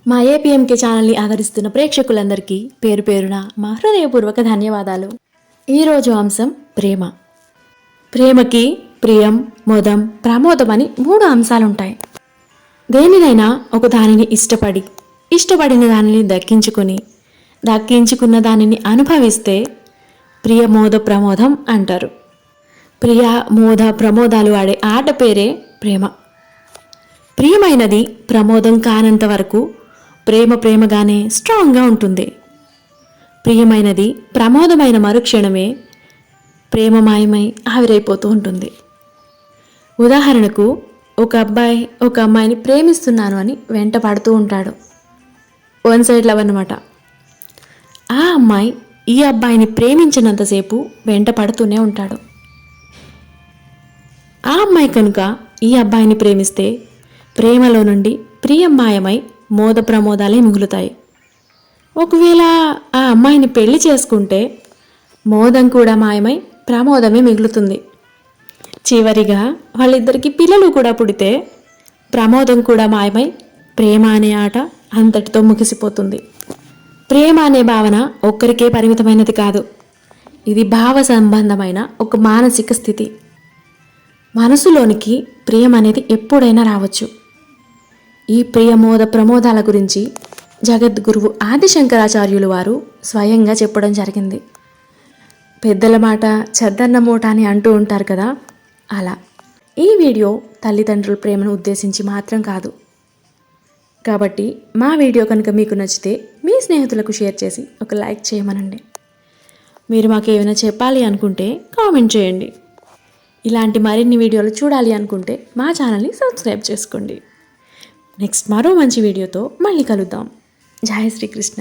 మా ఏపీఎంకే ఛానల్ని ఆదరిస్తున్న ప్రేక్షకులందరికీ పేరు పేరున మా హృదయపూర్వక ధన్యవాదాలు. ఈరోజు అంశం ప్రేమ. ప్రేమకి ప్రియం, మోదం, ప్రమోదం అని 3 అంశాలుంటాయి. దేనినైనా ఒక దానిని ఇష్టపడిన దానిని దక్కించుకున్న దానిని అనుభవిస్తే ప్రియ, మోద, ప్రమోదం అంటారు. ప్రియ, మోద, ప్రమోదాలు ఆడే ఆట పేరే ప్రేమ. ప్రియమైనది ప్రమోదం కానంత వరకు ప్రేమగానే స్ట్రాంగ్గా ఉంటుంది. ప్రియమైనది ప్రమోదమైన మరుక్షణమే ప్రేమమాయమై ఆవిరైపోతూ ఉంటుంది. ఉదాహరణకు, ఒక అబ్బాయి ఒక అమ్మాయిని ప్రేమిస్తున్నాను అని వెంట పడుతూ ఉంటాడు. వన్ సైడ్ లవ్ అన్నమాట. ఆ అమ్మాయి ఈ అబ్బాయిని ప్రేమించినంతసేపు వెంట పడుతూనే ఉంటాడు. ఆ అమ్మాయి కనుక ఈ అబ్బాయిని ప్రేమిస్తే ప్రేమలో నుండి ప్రియం మాయమై మోద ప్రమోదాలే మిగులుతాయి. ఒకవేళ ఆ అమ్మాయిని పెళ్లి చేసుకుంటే మోదం కూడా మాయమై ప్రమోదమే మిగులుతుంది. చివరిగా వాళ్ళిద్దరికి పిల్లలు కూడా పుడితే ప్రమోదం కూడా మాయమై ప్రేమ అనే ఆట అంతటితో ముగిసిపోతుంది. ప్రేమ అనే భావన ఒక్కరికే పరిమితమైనది కాదు. ఇది భావ సంబంధమైన ఒక మానసిక స్థితి. మనసులోనికి ప్రియం అనేది ఎప్పుడైనా రావచ్చు. ఈ ప్రియమోద ప్రమోదాల గురించి జగద్గురువు ఆదిశంకరాచార్యులు వారు స్వయంగా చెప్పడం జరిగింది. పెద్దల మాట చెద్దన్న మూట అని అంటూ ఉంటారు కదా, అలా. ఈ వీడియో తల్లిదండ్రుల ప్రేమను ఉద్దేశించి మాత్రం కాదు. కాబట్టి మా వీడియో కనుక మీకు నచ్చితే మీ స్నేహితులకు షేర్ చేసి ఒక లైక్ చేయమనండి. మీరు మాకు ఏమైనా చెప్పాలి అనుకుంటే కామెంట్ చేయండి. ఇలాంటి మరిన్ని వీడియోలు చూడాలి అనుకుంటే మా ఛానల్ని సబ్స్క్రైబ్ చేసుకోండి. నెక్స్ట్ మరో మంచి వీడియోతో మళ్ళీ కలుద్దాం. జై శ్రీకృష్ణ.